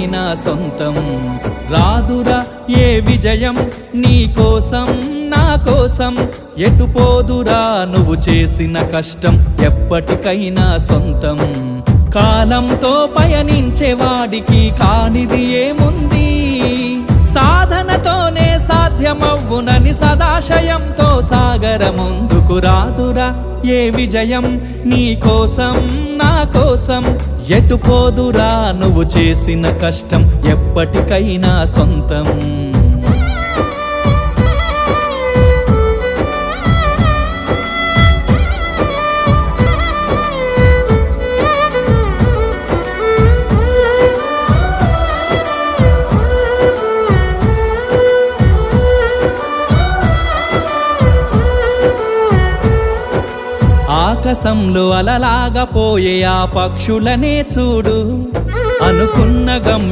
ఎప్పటికైనా సొంతం. రాదురా ఏ విజయం నీ కోసం నా కోసం, ఎటుపోదురా నువ్వు చేసిన కష్టం ఎప్పటికైనా సొంతం. కాలంతో పయనించేవాడికి కానిది ఏముంది, సాధనతోనే సాధ్యమవ్వునని సదాశయంతో సాగర ముందుకు. రాదురా ఏ విజయం నీ కోసం నా కోసం, ఎటుపోదురా నువ్వు చేసిన కష్టం ఎప్పటికైనా సొంతం. ఆకాశంలో అలలాగా పోయే ఆ పక్షులనే చూడు, అనుకున్న గమ్యం